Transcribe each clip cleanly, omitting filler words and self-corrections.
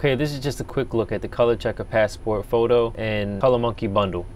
Okay, this is just a quick look at the color checker passport photo and color Munki bundle.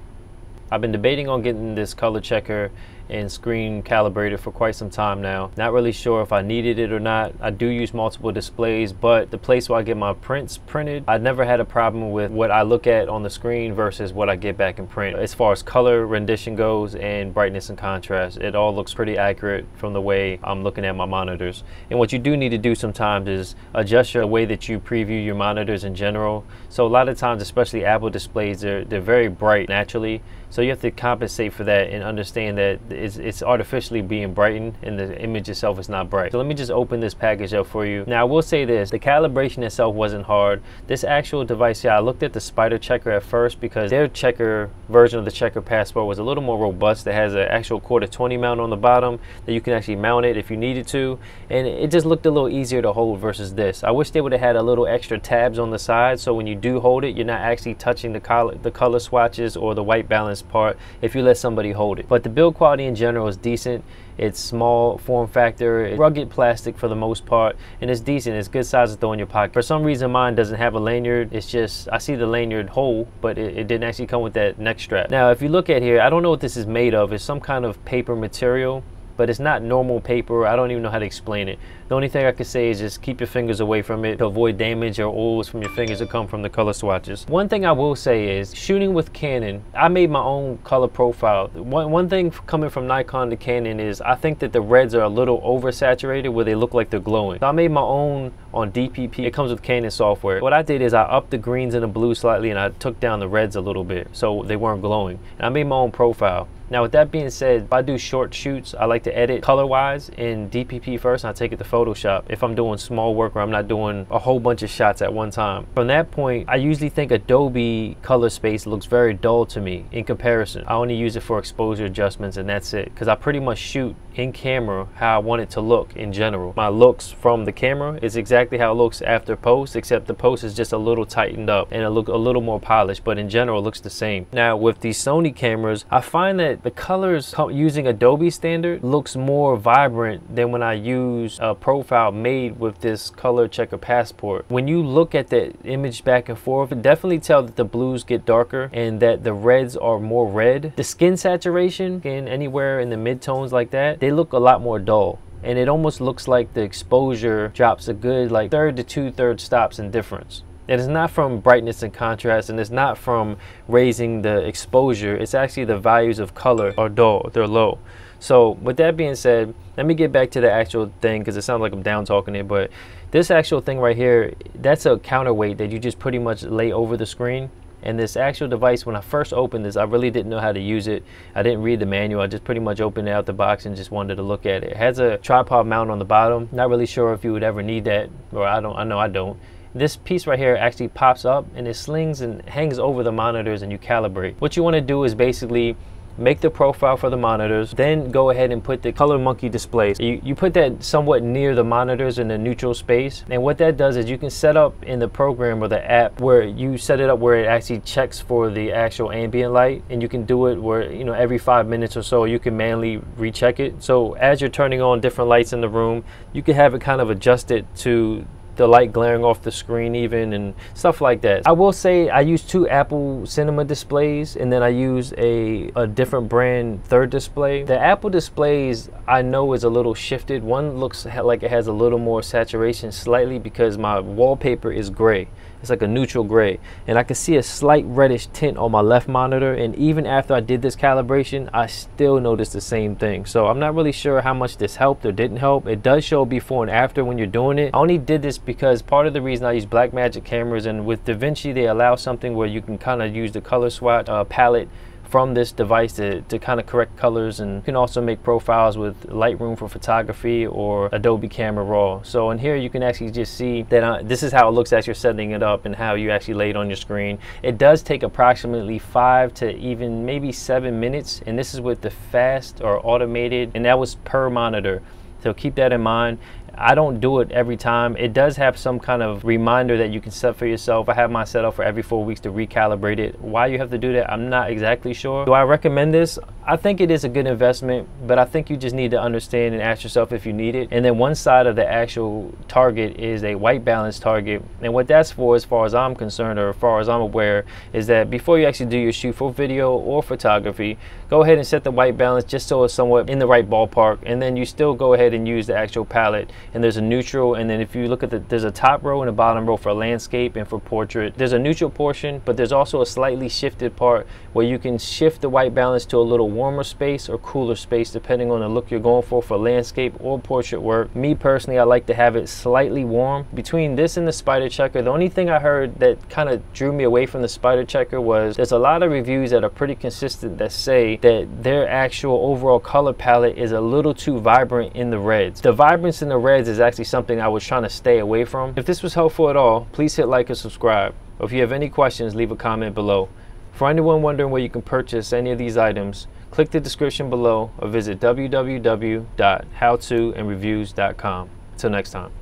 I've been debating on getting this color checker and screen calibrated for quite some time now. Not really sure if I needed it or not. I do use multiple displays, but the place where I get my prints printed, I never had a problem with what I look at on the screen versus what I get back in print. As far as color rendition goes and brightness and contrast, it all looks pretty accurate from the way I'm looking at my monitors. And what you do need to do sometimes is adjust the way that you preview your monitors in general. So a lot of times, especially Apple displays, they're very bright naturally. So you have to compensate for that and understand that it's artificially being brightened and the image itself is not bright. So let me just open this package up for you. Now I will say this, the calibration itself wasn't hard. This actual device here, I looked at the Spider checker at first because their checker version of the checker passport was a little more robust. It has an actual 1/4-20 mount on the bottom that you can actually mount it if you needed to. And it just looked a little easier to hold versus this. I wish they would have had a little extra tabs on the side so when you do hold it, you're not actually touching the color swatches or the white balance part if you let somebody hold it. But the build quality in general is decent. It's small form factor, it's rugged plastic for the most part, and it's decent. It's good size to throw in your pocket. For some reason mine doesn't have a lanyard. It's just, I see the lanyard hole, but it didn't actually come with that neck strap. Now if you look at here, I don't know what this is made of. It's some kind of paper material, but it's not normal paper. I don't even know how to explain it. The only thing I can say is just keep your fingers away from it to avoid damage or oils from your fingers that come from the color swatches. One thing I will say is shooting with Canon, I made my own color profile. One thing coming from Nikon to Canon is I think that the reds are a little oversaturated where they look like they're glowing. So I made my own on DPP. It comes with Canon software. What I did is I upped the greens and the blues slightly and I took down the reds a little bit so they weren't glowing. And I made my own profile. Now with that being said, if I do short shoots, I like to edit color-wise in DPP first and I take it to Photoshop if I'm doing small work or I'm not doing a whole bunch of shots at one time. From that point, I usually think Adobe color space looks very dull to me in comparison. I only use it for exposure adjustments and that's it, because I pretty much shoot in camera how I want it to look in general. My looks from the camera is exactly how it looks after post, except the post is just a little tightened up and it looks a little more polished, but in general it looks the same. Now with these Sony cameras, I find that the colors using Adobe standard looks more vibrant than when I use a profile made with this color checker passport. When you look at the image back and forth, it definitely tell that the blues get darker and that the reds are more red. The skin saturation, anywhere in the mid-tones like that, they look a lot more dull. And it almost looks like the exposure drops a good like 1/3 to 2/3 stops in difference. It is not from brightness and contrast, and it's not from raising the exposure. It's actually the values of color are dull, they're low. So with that being said, let me get back to the actual thing because it sounds like I'm down talking it, but this actual thing right here, that's a counterweight that you just pretty much lay over the screen. And this actual device, when I first opened this, I really didn't know how to use it. I didn't read the manual. I just pretty much opened it out the box and just wanted to look at it. It has a tripod mount on the bottom. Not really sure if you would ever need that, or I know I don't. This piece right here actually pops up and it slings and hangs over the monitors and you calibrate. What you want to do is basically make the profile for the monitors, then go ahead and put the color Munki display. You put that somewhat near the monitors in the neutral space, and what that does is you can set up in the program or the app where you set it up where it actually checks for the actual ambient light, and you can do it where, you know, every 5 minutes or so you can manually recheck it. So as you're turning on different lights in the room, you can have it kind of adjusted to the light glaring off the screen even and stuff like that. I will say I use 2 Apple Cinema displays and then I use a different brand third display. The Apple displays I know is a little shifted. One looks like it has a little more saturation slightly because my wallpaper is gray. It's like a neutral gray, and I can see a slight reddish tint on my left monitor, and even after I did this calibration I still noticed the same thing. So I'm not really sure how much this helped or didn't help. It does show before and after when you're doing it. I only did this because part of the reason I use Blackmagic cameras, and with Davinci they allow something where you can kind of use the color swatch palette from this device to kind of correct colors, and you can also make profiles with LightRoom for photography or Adobe Camera Raw. So in here you can actually just see that this is how it looks as you're setting it up and how you actually lay it on your screen. It does take approximately 5 to even maybe 7 minutes, and this is with the fast or automated, and that was per monitor. So keep that in mind. I don't do it every time. It does have some kind of reminder that you can set for yourself. I have mine set up for every 4 weeks to recalibrate it. Why you have to do that, I'm not exactly sure. Do I recommend this? I think it is a good investment, but I think you just need to understand and ask yourself if you need it. And then one side of the actual target is a white balance target. And what that's for, as far as I'm concerned, or as far as I'm aware, is that before you actually do your shoot for video or photography, go ahead and set the white balance just so it's somewhat in the right ballpark. And then you still go ahead and use the actual palette. And there's a neutral, and then if you look at there's a top row and a bottom row for landscape and for portrait. There's a neutral portion, but there's also a slightly shifted part where you can shift the white balance to a little warmer space or cooler space depending on the look you're going for landscape or portrait work. Me personally, I like to have it slightly warm. Between this and the spider checker, the only thing I heard that kind of drew me away from the spider checker was there's a lot of reviews that are pretty consistent that say that their actual overall color palette is a little too vibrant in the reds. The vibrance in the reds is actually something I was trying to stay away from. If this was helpful at all, please hit like and subscribe. Or if you have any questions, leave a comment below. For anyone wondering where you can purchase any of these items, click the description below or visit www.howtoandreviews.com. Until next time.